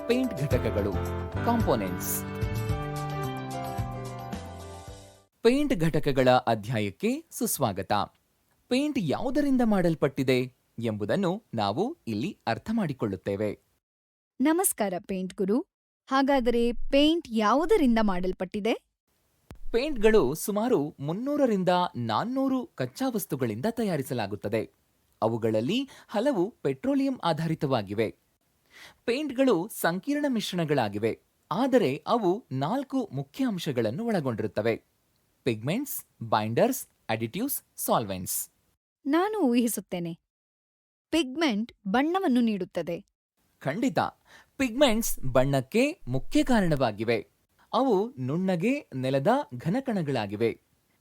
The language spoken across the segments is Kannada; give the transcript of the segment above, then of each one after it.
ಪೇಂಟ್ ಘಟಕಗಳು ಕಾಂಪೋನೆಂಟ್ಸ್. ಪೇಂಟ್ ಘಟಕಗಳ ಅಧ್ಯಾಯಕ್ಕೆ ಸುಸ್ವಾಗತ. ಪೇಂಟ್ ಯಾವುದರಿಂದ ಮಾಡಲ್ಪಟ್ಟಿದೆ ಎಂಬುದನ್ನು ನಾವು ಇಲ್ಲಿ ಅರ್ಥ ಮಾಡಿಕೊಳ್ಳುತ್ತೇವೆ. ನಮಸ್ಕಾರ ಪೇಂಟ್ ಗುರು. ಹಾಗಾದರೆ ಪೇಂಟ್ ಯಾವುದರಿಂದ ಮಾಡಲ್ಪಟ್ಟಿದೆ? ಪೇಂಟ್ಗಳು ಸುಮಾರು 300ರಿಂದ 400 ಕಚ್ಚಾ ವಸ್ತುಗಳಿಂದ ತಯಾರಿಸಲಾಗುತ್ತದೆ. ಅವುಗಳಲ್ಲಿ ಹಲವು ಪೆಟ್ರೋಲಿಯಂ ಆಧಾರಿತವಾಗಿವೆ. ಪೇಂಟ್ಗಳು ಸಂಕೀರ್ಣ ಮಿಶ್ರಣಗಳಾಗಿವೆ, ಆದರೆ ಅವು 4 ಮುಖ್ಯ ಅಂಶಗಳನ್ನು ಒಳಗೊಂಡಿರುತ್ತವೆ: ಪಿಗ್ಮೆಂಟ್ಸ್, ಬೈಂಡರ್ಸ್, ಅಡಿಟಿವ್ಸ್, ಸಾಲ್ವೆಂಟ್ಸ್. ನಾನು ಊಹಿಸುತ್ತೇನೆ, ಪಿಗ್ಮೆಂಟ್ ಬಣ್ಣವನ್ನು ನೀಡುತ್ತದೆ. ಖಂಡಿತ, ಪಿಗ್ಮೆಂಟ್ಸ್ ಬಣ್ಣಕ್ಕೆ ಮುಖ್ಯ ಕಾರಣವಾಗಿವೆ. ಅವು ನುಣ್ಣಗೆ ನೆಲದ ಘನಕಣಗಳಾಗಿವೆ.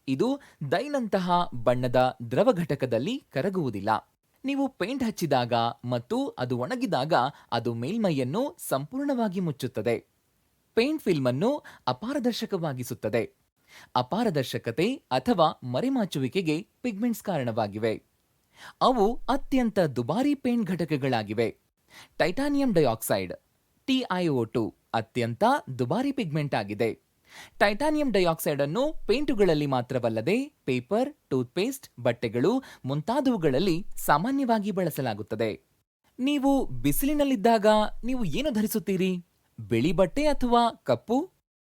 ಇದು ಡೈನಂತಹ ಬಣ್ಣದ ದ್ರವ ಘಟಕದಲ್ಲಿ ಕರಗುವುದಿಲ್ಲ. ನೀವು ಪೇಂಟ್ ಹಚ್ಚಿದಾಗ ಮತ್ತು ಅದು ಒಣಗಿದಾಗ ಅದು ಮೇಲ್ಮೈಯನ್ನು ಸಂಪೂರ್ಣವಾಗಿ ಮುಚ್ಚುತ್ತದೆ. ಪೇಂಟ್ ಫಿಲ್ಮ್ ಅನ್ನು ಅಪಾರದರ್ಶಕವಾಗಿಸುತ್ತದೆ. ಅಪಾರದರ್ಶಕತೆ ಅಥವಾ ಮರೆಮಾಚುವಿಕೆಗೆ ಪಿಗ್ಮೆಂಟ್ಸ್ ಕಾರಣವಾಗಿವೆ. ಅವು ಅತ್ಯಂತ ದುಬಾರಿ ಪೇಂಟ್ ಘಟಕಗಳಾಗಿವೆ. ಟೈಟಾನಿಯಂ ಡೈಆಕ್ಸೈಡ್ TiO2 ಅತ್ಯಂತ ದುಬಾರಿ ಪಿಗ್ಮೆಂಟ್ ಆಗಿದೆ. ಟೈಟಾನಿಯಂ ಡೈಆಕ್ಸೈಡ್ ಅನ್ನು ಪೇಂಟುಗಳಲ್ಲಿ ಮಾತ್ರವಲ್ಲದೆ ಪೇಪರ್, ಟೂತ್ಪೇಸ್ಟ್, ಬಟ್ಟೆಗಳು ಮುಂತಾದವುಗಳಲ್ಲಿ ಸಾಮಾನ್ಯವಾಗಿ ಬಳಸಲಾಗುತ್ತದೆ. ನೀವು ಬಿಸಿಲಿನಲ್ಲಿದ್ದಾಗ ನೀವು ಏನು ಧರಿಸುತ್ತೀರಿ? ಬಿಳಿ ಬಟ್ಟೆ ಅಥವಾ ಕಪ್ಪು?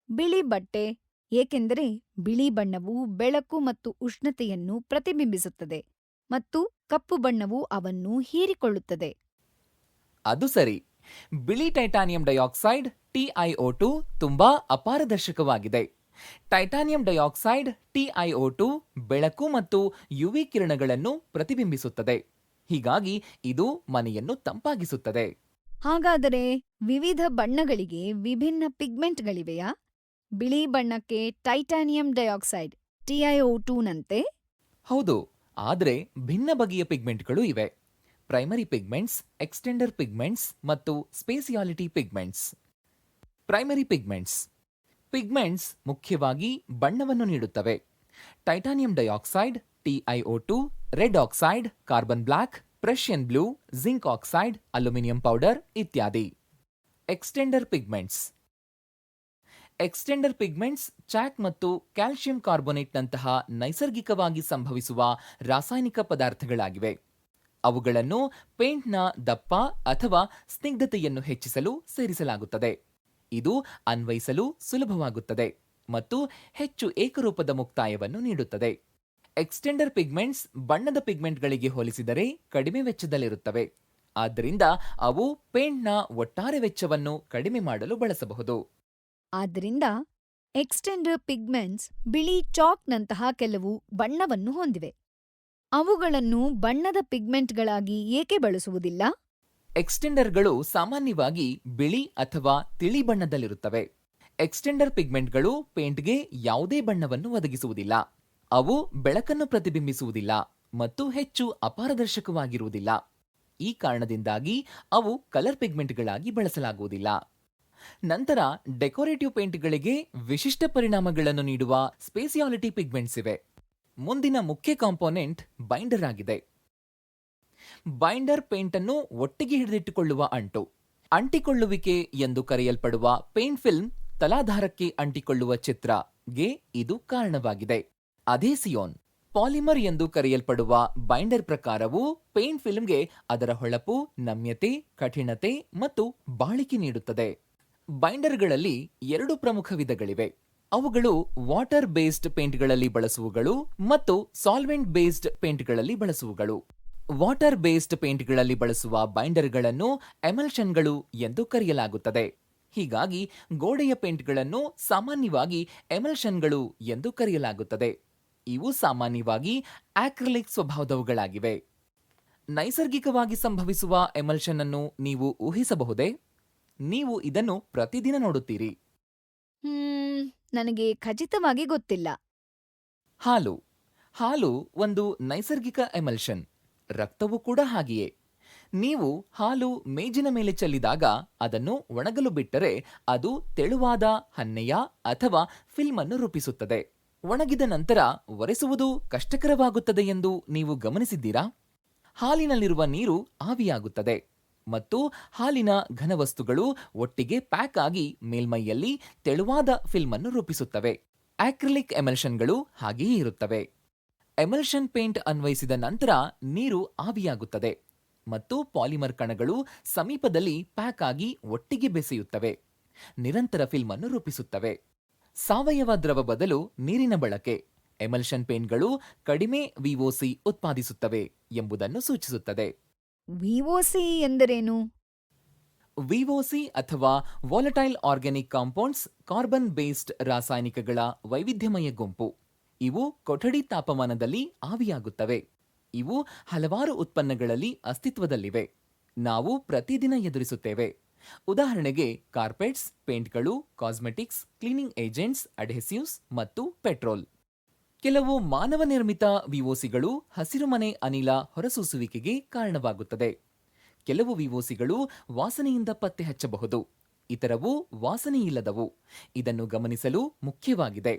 ಬಿಳಿ ಬಟ್ಟೆ, ಏಕೆಂದರೆ ಬಿಳಿ ಬಣ್ಣವು ಬೆಳಕು ಮತ್ತು ಉಷ್ಣತೆಯನ್ನು ಪ್ರತಿಬಿಂಬಿಸುತ್ತದೆ ಮತ್ತು ಕಪ್ಪು ಬಣ್ಣವು ಅವನ್ನು ಹೀರಿಕೊಳ್ಳುತ್ತದೆ. ಅದು ಸರಿ. ಬಿಳಿ ಟೈಟಾನಿಯಂ ಡೈಆಕ್ಸೈಡ್ TiO2 ತುಂಬಾ ಅಪಾರದರ್ಶಕವಾಗಿದೆ. ಟೈಟಾನಿಯಂ ಡೈಆಕ್ಸೈಡ್ TiO2 ಬೆಳಕು ಮತ್ತು UV ಕಿರಣಗಳನ್ನು ಪ್ರತಿಬಿಂಬಿಸುತ್ತದೆ. ಹೀಗಾಗಿ ಇದು ಮನೆಯನ್ನು ತಂಪಾಗಿಸುತ್ತದೆ. ಹಾಗಾದರೆ ವಿವಿಧ ಬಣ್ಣಗಳಿಗೆ ವಿಭಿನ್ನ ಪಿಗ್ಮೆಂಟ್ಗಳಿವೆಯಾ? ಬಿಳಿ ಬಣ್ಣಕ್ಕೆ ಟೈಟಾನಿಯಂ ಡೈಆಕ್ಸೈಡ್ TiO2ನಂತೆ? ಹೌದು, ಆದರೆ ಭಿನ್ನ ಬಗೆಯ ಪಿಗ್ಮೆಂಟ್ಗಳು ಇವೆ: ಪ್ರೈಮರಿ ಪಿಗ್ಮೆಂಟ್ಸ್, ಎಕ್ಸ್ಟೆಂಡರ್ ಪಿಗ್ಮೆಂಟ್ಸ್ ಮತ್ತು ಸ್ಪೇಸಿಯಾಲಿಟಿ ಪಿಗ್ಮೆಂಟ್ಸ್. ಪ್ರೈಮರಿ ಪಿಗ್ಮೆಂಟ್ಸ್ ಮುಖ್ಯವಾಗಿ ಬಣ್ಣವನ್ನು ನೀಡುತ್ತವೆ. Titanium dioxide, TiO2, red oxide, carbon black, Prussian blue, zinc oxide, aluminium powder ಇತ್ಯಾದಿ. ಎಕ್ಸ್ಟೆಂಡರ್ ಪಿಗ್ಮೆಂಟ್ಸ್ ಚಾಕ್ ಮತ್ತು ಕ್ಯಾಲ್ಸಿಯಂ ಕಾರ್ಬೋನೇಟ್ನಂತಹ ನೈಸರ್ಗಿಕವಾಗಿ ಸಂಭವಿಸುವ ರಾಸಾಯನಿಕ ಪದಾರ್ಥಗಳಾಗಿವೆ. ಅವುಗಳನ್ನು ಪೇಂಟ್ನ ದಪ್ಪ ಅಥವಾ ಸ್ನಿಗ್ಧತೆಯನ್ನು ಹೆಚ್ಚಿಸಲು ಸೇರಿಸಲಾಗುತ್ತದೆ. ಇದು ಅನ್ವಯಿಸಲು ಸುಲಭವಾಗುತ್ತದೆ ಮತ್ತು ಹೆಚ್ಚು ಏಕರೂಪದ ಮುಕ್ತಾಯವನ್ನು ನೀಡುತ್ತದೆ. ಎಕ್ಸ್ಟೆಂಡರ್ ಪಿಗ್ಮೆಂಟ್ಸ್ ಬಣ್ಣದ ಪಿಗ್ಮೆಂಟ್ಗಳಿಗೆ ಹೋಲಿಸಿದರೆ ಕಡಿಮೆ ವೆಚ್ಚದಲ್ಲಿರುತ್ತವೆ. ಆದ್ದರಿಂದ ಅವು ಪೇಂಟ್ನ ಒಟ್ಟಾರೆ ವೆಚ್ಚವನ್ನು ಕಡಿಮೆ ಮಾಡಲು ಬಳಸಬಹುದು. ಆದ್ದರಿಂದ ಎಕ್ಸ್ಟೆಂಡರ್ ಪಿಗ್ಮೆಂಟ್ಸ್ ಬಿಳಿ ಚಾಕ್ನಂತಹ ಕೆಲವು ಬಣ್ಣವನ್ನು ಹೊಂದಿವೆ. ಅವುಗಳನ್ನು ಬಣ್ಣದ ಪಿಗ್ಮೆಂಟ್ಗಳಾಗಿ ಏಕೆ ಬಳಸುವುದಿಲ್ಲ? ಎಕ್ಸ್ಟೆಂಡರ್ಗಳು ಸಾಮಾನ್ಯವಾಗಿ ಬಿಳಿ ಅಥವಾ ತಿಳಿ ಬಣ್ಣದಲ್ಲಿರುತ್ತವೆ. ಎಕ್ಸ್ಟೆಂಡರ್ ಪಿಗ್ಮೆಂಟ್ಗಳು ಪೇಂಟ್ಗೆ ಯಾವುದೇ ಬಣ್ಣವನ್ನು ಒದಗಿಸುವುದಿಲ್ಲ. ಅವು ಬೆಳಕನ್ನು ಪ್ರತಿಬಿಂಬಿಸುವುದಿಲ್ಲ ಮತ್ತು ಹೆಚ್ಚು ಅಪಾರದರ್ಶಕವಾಗಿರುವುದಿಲ್ಲ. ಈ ಕಾರಣದಿಂದಾಗಿ ಅವು ಕಲರ್ ಪಿಗ್ಮೆಂಟ್ಗಳಾಗಿ ಬಳಸಲಾಗುವುದಿಲ್ಲ. ನಂತರ ಡೆಕೋರೇಟಿವ್ ಪೇಂಟ್ಗಳಿಗೆ ವಿಶಿಷ್ಟ ಪರಿಣಾಮಗಳನ್ನು ನೀಡುವ ಸ್ಪೇಸಿಯಾಲಿಟಿ ಪಿಗ್ಮೆಂಟ್ಸ್ ಇವೆ. ಮುಂದಿನ ಮುಖ್ಯ ಕಾಂಪೋನೆಂಟ್ ಬೈಂಡರ್ ಆಗಿದೆ. ಬೈಂಡರ್ ಪೇಂಟ್ ಅನ್ನು ಒಟ್ಟಿಗೆ ಹಿಡಿದಿಟ್ಟುಕೊಳ್ಳುವ ಅಂಟು. ಅಂಟಿಕೊಳ್ಳುವಿಕೆ ಎಂದು ಕರೆಯಲ್ಪಡುವ ಪೇಂಟ್ ಫಿಲ್ಮ್ ತಲಾಧಾರಕ್ಕೆ ಅಂಟಿಕೊಳ್ಳುವ ಚಿತ್ರಗೆ ಇದು ಕಾರಣವಾಗಿದೆ. ಅಧೇಸಿಯೋನ್ ಪಾಲಿಮರ್ ಎಂದು ಕರೆಯಲ್ಪಡುವ ಬೈಂಡರ್ ಪ್ರಕಾರವು ಪೇಂಟ್ ಫಿಲ್ಮ್ಗೆ ಅದರ ಹೊಳಪು, ನಮ್ಯತೆ, ಕಠಿಣತೆ ಮತ್ತು ಬಾಳಿಕೆ ನೀಡುತ್ತದೆ. ಬೈಂಡರ್ಗಳಲ್ಲಿ 2 ಪ್ರಮುಖ ವಿಧಗಳಿವೆ. ಅವುಗಳು ವಾಟರ್ ಬೇಸ್ಡ್ ಪೇಂಟ್ಗಳಲ್ಲಿ ಬಳಸುವುಗಳು ಮತ್ತು ಸಾಲ್ವೆಂಟ್ ಬೇಸ್ಡ್ ಪೇಂಟ್ಗಳಲ್ಲಿ ಬಳಸುವುಗಳು. ವಾಟರ್ ಬೇಸ್ಡ್ ಪೇಂಟ್ಗಳಲ್ಲಿ ಬಳಸುವ ಬೈಂಡರ್ಗಳನ್ನು ಎಮಲ್ಷನ್ಗಳು ಎಂದು ಕರೆಯಲಾಗುತ್ತದೆ. ಹೀಗಾಗಿ ಗೋಡೆಯ ಪೇಂಟ್ಗಳನ್ನು ಸಾಮಾನ್ಯವಾಗಿ ಎಮಲ್ಷನ್ಗಳು ಎಂದು ಕರೆಯಲಾಗುತ್ತದೆ. ಇವು ಸಾಮಾನ್ಯವಾಗಿ ಆಕ್ರಿಲಿಕ್ ಸ್ವಭಾವದವುಗಳಾಗಿವೆ. ನೈಸರ್ಗಿಕವಾಗಿ ಸಂಭವಿಸುವ ಎಮಲ್ಷನ್ ಅನ್ನು ನೀವು ಊಹಿಸಬಹುದೇ? ನೀವು ಇದನ್ನು ಪ್ರತಿದಿನ ನೋಡುತ್ತೀರಿ. ನನಗೆ ಖಚಿತವಾಗಿ ಗೊತ್ತಿಲ್ಲ. ಹಾಲು ಒಂದು ನೈಸರ್ಗಿಕ ಎಮಲ್ಷನ್. ರಕ್ತವೂ ಕೂಡ ಹಾಗೆಯೇ. ನೀವು ಹಾಲು ಮೇಜಿನ ಮೇಲೆ ಚೆಲ್ಲಿದಾಗ ಅದನ್ನು ಒಣಗಲು ಬಿಟ್ಟರೆ ಅದು ತೆಳುವಾದ ಹನ್ನೆಯ ಅಥವಾ ಫಿಲ್ಮ್ ಅನ್ನು ರೂಪಿಸುತ್ತದೆ. ಒಣಗಿದ ನಂತರ ಒರೆಸುವುದು ಕಷ್ಟಕರವಾಗುತ್ತದೆ ಎಂದು ನೀವು ಗಮನಿಸಿದ್ದೀರಾ? ಹಾಲಿನಲ್ಲಿರುವ ನೀರು ಆವಿಯಾಗುತ್ತದೆ ಮತ್ತು ಹಾಲಿನ ಘನವಸ್ತುಗಳು ಒಟ್ಟಿಗೆ ಪ್ಯಾಕ್ ಆಗಿ ಮೇಲ್ಮೈಯಲ್ಲಿ ತೆಳುವಾದ ಫಿಲ್ಮ್ ಅನ್ನು ರೂಪಿಸುತ್ತವೆ. ಆಕ್ರಿಲಿಕ್ ಎಮಲ್ಷನ್ಗಳು ಹಾಗೆಯೇ ಇರುತ್ತವೆ. ಎಮಲ್ಷನ್ ಪೇಂಟ್ ಅನ್ವಯಿಸಿದ ನಂತರ ನೀರು ಆವಿಯಾಗುತ್ತದೆ ಮತ್ತು ಪಾಲಿಮರ್ ಕಣಗಳು ಸಮೀಪದಲ್ಲಿ ಪ್ಯಾಕ್ ಆಗಿ ಒಟ್ಟಿಗೆ ಬೆಸೆಯುತ್ತವೆ, ನಿರಂತರ ಫಿಲ್ಮ್ ಅನ್ನು ರೂಪಿಸುತ್ತವೆ. ಸಾವಯವ ದ್ರವ ಬದಲು ನೀರಿನ ಬಳಕೆ ಎಮಲ್ಷನ್ ಪೇಂಟ್ಗಳು ಕಡಿಮೆ ವಿಒಸಿ ಉತ್ಪಾದಿಸುತ್ತವೆ ಎಂಬುದನ್ನು ಸೂಚಿಸುತ್ತದೆ. ವಿಒಸಿ ಎಂದರೇನು? ವಿಒಸಿ ಅಥವಾ volatile organic compounds carbon based ರಾಸಾಯನಿಕಗಳ ವೈವಿಧ್ಯಮಯ ಗುಂಪು. ಇವು ಕೊಠಡಿ ತಾಪಮಾನದಲ್ಲಿ ಆವಿಯಾಗುತ್ತವೆ. ಇವು ಹಲವಾರು ಉತ್ಪನ್ನಗಳಲ್ಲಿ ಅಸ್ತಿತ್ವದಲ್ಲಿವೆ. ನಾವು ಪ್ರತಿದಿನ ಎದುರಿಸುತ್ತೇವೆ. ಉದಾಹರಣೆಗೆ ಕಾರ್ಪೆಟ್ಸ್, ಪೇಂಟ್ಗಳು, ಕಾಸ್ಮೆಟಿಕ್ಸ್, ಕ್ಲೀನಿಂಗ್ ಏಜೆಂಟ್ಸ್, ಅಡ್ಹೆಸಿವ್ಸ್ ಮತ್ತು ಪೆಟ್ರೋಲ್. ಕೆಲವು ಮಾನವ ನಿರ್ಮಿತ ವಿಒಸಿಗಳು ಹಸಿರುಮನೆ ಅನಿಲ ಹೊರಸೂಸುವಿಕೆಗೆ ಕಾರಣವಾಗುತ್ತದೆ. ಕೆಲವು ವಿಒಸಿಗಳು ವಾಸನೆಯಿಂದ ಪತ್ತೆ ಹಚ್ಚಬಹುದು, ಇತರವು ವಾಸನೆಯಿಲ್ಲದವು. ಇದನ್ನು ಗಮನಿಸಲು ಮುಖ್ಯವಾಗಿದೆ.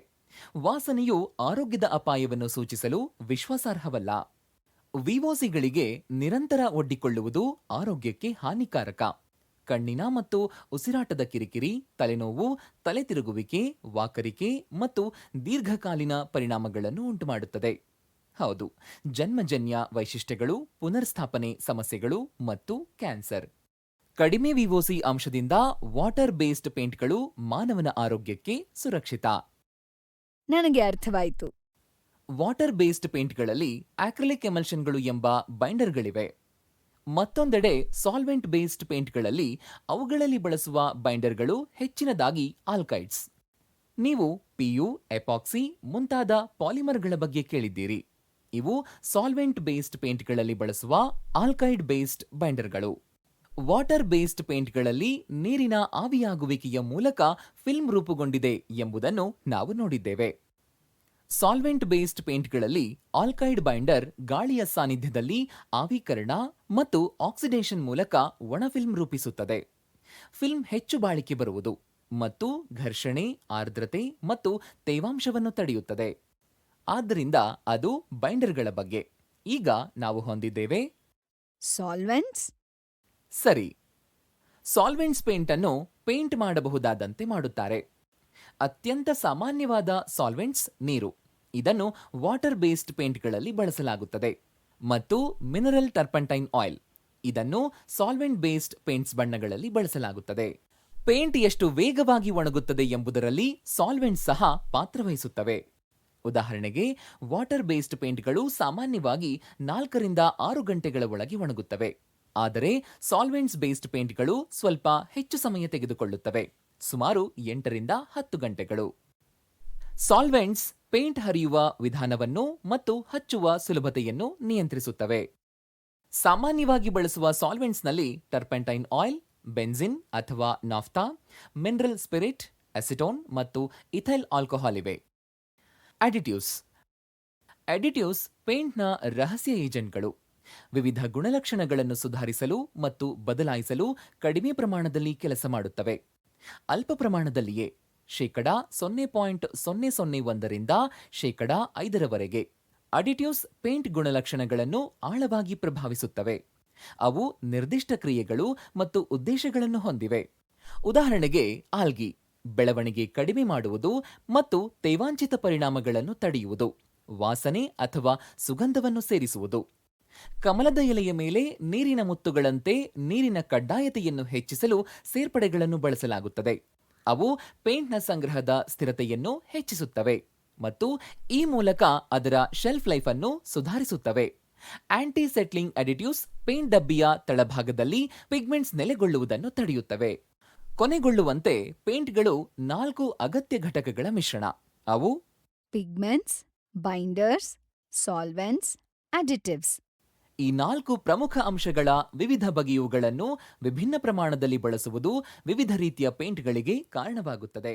ವಾಸನೆಯು ಆರೋಗ್ಯದ ಅಪಾಯವನ್ನು ಸೂಚಿಸಲು ವಿಶ್ವಾಸಾರ್ಹವಲ್ಲ. ವಿಒಸಿಗಳಿಗೆ ನಿರಂತರ ಒಡ್ಡಿಕೊಳ್ಳುವುದು ಆರೋಗ್ಯಕ್ಕೆ ಹಾನಿಕಾರಕ. ಕಣ್ಣಿನ ಮತ್ತು ಉಸಿರಾಟದ ಕಿರಿಕಿರಿ, ತಲೆನೋವು, ತಲೆ ತಿರುಗುವಿಕೆ, ವಾಕರಿಕೆ ಮತ್ತು ದೀರ್ಘಕಾಲೀನ ಪರಿಣಾಮಗಳನ್ನು ಉಂಟುಮಾಡುತ್ತದೆ. ಹೌದು, ಜನ್ಮಜನ್ಯ ವೈಶಿಷ್ಟ್ಯಗಳು, ಪುನರ್ಸ್ಥಾಪನೆ ಸಮಸ್ಯೆಗಳು ಮತ್ತು ಕ್ಯಾನ್ಸರ್. ಕಡಿಮೆ ವಿಒಸಿ ಅಂಶದಿಂದ ವಾಟರ್ ಬೇಸ್ಡ್ ಪೇಂಟ್ಗಳು ಮಾನವನ ಆರೋಗ್ಯಕ್ಕೆ ಸುರಕ್ಷಿತ. ನನಗೆ ಅರ್ಥವಾಯಿತು. ವಾಟರ್ ಬೇಸ್ಡ್ ಪೇಂಟ್ಗಳಲ್ಲಿ ಆಕ್ರಿಲಿಕ್ ಎಮಲ್ಷನ್ಗಳು ಎಂಬ ಬೈಂಡರ್ಗಳಿವೆ. ಮತ್ತೊಂದೆಡೆ ಸಾಲ್ವೆಂಟ್ ಬೇಸ್ಡ್ ಪೇಂಟ್ಗಳಲ್ಲಿ ಅವುಗಳಲ್ಲಿ ಬಳಸುವ ಬೈಂಡರ್ಗಳು ಹೆಚ್ಚಿನದಾಗಿ ಆಲ್ಕೈಡ್ಸ್. ನೀವು ಪಿಯು, ಎಪಾಕ್ಸಿ ಮುಂತಾದ ಪಾಲಿಮರ್ಗಳ ಬಗ್ಗೆ ಕೇಳಿದ್ದೀರಿ. ಇವು ಸಾಲ್ವೆಂಟ್ ಬೇಸ್ಡ್ ಪೇಂಟ್ಗಳಲ್ಲಿ ಬಳಸುವ ಆಲ್ಕೈಡ್ ಬೇಸ್ಡ್ ಬೈಂಡರ್ಗಳು. ವಾಟರ್ ಬೇಸ್ಡ್ ಪೇಂಟ್ಗಳಲ್ಲಿ ನೀರಿನ ಆವಿಯಾಗುವಿಕೆಯ ಮೂಲಕ ಫಿಲ್ಮ್ ರೂಪುಗೊಂಡಿದೆ ಎಂಬುದನ್ನು ನಾವು ನೋಡಿದ್ದೇವೆ. ಸಾಲ್ವೆಂಟ್ ಬೇಸ್ಡ್ ಪೇಂಟ್ಗಳಲ್ಲಿ ಆಲ್ಕೈಡ್ ಬೈಂಡರ್ ಗಾಳಿಯ ಸಾನ್ನಿಧ್ಯದಲ್ಲಿ ಆವಿಕರಣ ಮತ್ತು ಆಕ್ಸಿಡೇಷನ್ ಮೂಲಕ ಒಣ ಫಿಲ್ಮ್ ರೂಪಿಸುತ್ತದೆ. ಫಿಲ್ಮ್ ಹೆಚ್ಚು ಬಾಳಿಕೆ ಬರುವುದು ಮತ್ತು ಘರ್ಷಣೆ, ಆರ್ದ್ರತೆ ಮತ್ತು ತೇವಾಂಶವನ್ನು ತಡೆಯುತ್ತದೆ. ಆದ್ದರಿಂದ ಅದು ಬೈಂಡರ್ಗಳ ಬಗ್ಗೆ. ಈಗ ನಾವು ಹೊಂದಿದ್ದೇವೆ ಸಾಲ್ವೆಂಟ್ಸ್. ಸರಿ. ಸಾಲ್ವೆಂಟ್ಸ್ ಪೇಂಟ್ ಅನ್ನು ಪೇಂಟ್ ಮಾಡಬಹುದಾದಂತೆ ಮಾಡುತ್ತಾರೆ. ಅತ್ಯಂತ ಸಾಮಾನ್ಯವಾದ ಸಾಲ್ವೆಂಟ್ಸ್ ನೀರು. ಇದನ್ನು ವಾಟರ್ ಬೇಸ್ಡ್ ಪೇಂಟ್ಗಳಲ್ಲಿ ಬಳಸಲಾಗುತ್ತದೆ. ಮತ್ತು ಮಿನರಲ್ ಟರ್ಪಂಟೈನ್ ಆಯಿಲ್. ಇದನ್ನು ಸಾಲ್ವೆಂಟ್ ಬೇಸ್ಡ್ ಪೇಂಟ್ಸ್ ಬಣ್ಣಗಳಲ್ಲಿ ಬಳಸಲಾಗುತ್ತದೆ. ಪೇಂಟ್ ಎಷ್ಟು ವೇಗವಾಗಿ ಒಣಗುತ್ತದೆ ಎಂಬುದರಲ್ಲಿ ಸಾಲ್ವೆಂಟ್ಸ್ ಸಹ ಪಾತ್ರವಹಿಸುತ್ತವೆ. ಉದಾಹರಣೆಗೆ, ವಾಟರ್ ಬೇಸ್ಡ್ ಪೇಂಟ್ಗಳು ಸಾಮಾನ್ಯವಾಗಿ 4 ರಿಂದ 6 ಗಂಟೆಗಳ ಒಳಗೆ ಒಣಗುತ್ತವೆ. ಆದರೆ ಸಾಲ್ವೆಂಟ್ಸ್ ಬೇಸ್ಡ್ ಪೇಂಟ್ಗಳು ಸ್ವಲ್ಪ ಹೆಚ್ಚು ಸಮಯ ತೆಗೆದುಕೊಳ್ಳುತ್ತವೆ, ಸುಮಾರು 8 ರಿಂದ 10 ಗಂಟೆಗಳು. ಸಾಲ್ವೆಂಟ್ಸ್ ಪೇಂಟ್ ಹರಿಯುವ ವಿಧಾನವನ್ನು ಮತ್ತು ಹಚ್ಚುವ ಸುಲಭತೆಯನ್ನು ನಿಯಂತ್ರಿಸುತ್ತವೆ. ಸಾಮಾನ್ಯವಾಗಿ ಬಳಸುವ ಸಾಲ್ವೆಂಟ್ಸ್ನಲ್ಲಿ ಟರ್ಪೆಂಟೈನ್ ಆಯಿಲ್, ಬೆನ್ಸಿನ್ ಅಥವಾ ನಾಫ್ತಾ, ಮಿನರಲ್ ಸ್ಪಿರಿಟ್, ಅಸಿಟೋನ್ ಮತ್ತು ಇಥೈಲ್ ಆಲ್ಕೋಹಾಲ್ ಇವೆ. ಅಡಿಟಿವ್ಸ್. ಅಡಿಟಿವ್ಸ್ ಪೇಂಟ್ನ ರಹಸ್ಯ ಏಜೆಂಟ್ಗಳು. ವಿವಿಧ ಗುಣಲಕ್ಷಣಗಳನ್ನು ಸುಧಾರಿಸಲು ಮತ್ತು ಬದಲಾಯಿಸಲು ಕಡಿಮೆ ಪ್ರಮಾಣದಲ್ಲಿ ಕೆಲಸ ಮಾಡುತ್ತವೆ. ಅಲ್ಪ ಪ್ರಮಾಣದಲ್ಲಿಯೇ 0.001 ರಿಂದ 5% ಅಡಿಟಿವ್ಸ್ ಪೇಂಟ್ ಗುಣಲಕ್ಷಣಗಳನ್ನು ಆಳವಾಗಿ ಪ್ರಭಾವಿಸುತ್ತವೆ. ಅವು ನಿರ್ದಿಷ್ಟ ಕ್ರಿಯೆಗಳು ಮತ್ತು ಉದ್ದೇಶಗಳನ್ನು ಹೊಂದಿವೆ. ಉದಾಹರಣೆಗೆ, ಆಲ್ಗಿ ಬೆಳವಣಿಗೆ ಕಡಿಮೆ ಮಾಡುವುದು ಮತ್ತು ತೇವಾಂಚಿತ ಪರಿಣಾಮಗಳನ್ನು ತಡೆಯುವುದು, ವಾಸನೆ ಅಥವಾ ಸುಗಂಧವನ್ನು ಸೇರಿಸುವುದು. ಕಮಲದ ಎಲೆಯ ಮೇಲೆ ನೀರಿನ ಮುತ್ತುಗಳಂತೆ ನೀರಿನ ಕಡ್ಡಾಯತೆಯನ್ನು ಹೆಚ್ಚಿಸಲು ಸೇರ್ಪಡೆಗಳನ್ನು ಬಳಸಲಾಗುತ್ತದೆ. ಅವು ಪೇಂಟ್ನ ಸಂಗ್ರಹದ ಸ್ಥಿರತೆಯನ್ನು ಹೆಚ್ಚಿಸುತ್ತವೆ ಮತ್ತು ಈ ಮೂಲಕ ಅದರ ಶೆಲ್ಫ್ ಲೈಫ್ ಅನ್ನು ಸುಧಾರಿಸುತ್ತವೆ. ಆಂಟಿ ಸೆಟ್ಲಿಂಗ್ ಅಡಿಟಿವ್ಸ್ ಪೇಂಟ್ ಡಬ್ಬಿಯ ತಳಭಾಗದಲ್ಲಿ ಪಿಗ್ಮೆಂಟ್ಸ್ ನೆಲೆಗೊಳ್ಳುವುದನ್ನು ತಡೆಯುತ್ತವೆ. ಕೊನೆಗೊಳ್ಳುವಂತೆ ಪೇಂಟ್ಗಳು 4 ಅಗತ್ಯ ಘಟಕಗಳ ಮಿಶ್ರಣ. ಅವು ಪಿಗ್ಮೆಂಟ್ಸ್, ಬೈಂಡರ್ಸ್, ಸಾಲ್ವೆಂಟ್ಸ್, ಅಡಿಟಿವ್ಸ್. ಈ 4 ಪ್ರಮುಖ ಅಂಶಗಳ ವಿವಿಧ ಬಗೆಯುಗಳನ್ನು ವಿಭಿನ್ನ ಪ್ರಮಾಣದಲ್ಲಿ ಬಳಸುವುದು ವಿವಿಧ ರೀತಿಯ ಪೇಂಟ್ಗಳಿಗೆ ಕಾರಣವಾಗುತ್ತದೆ.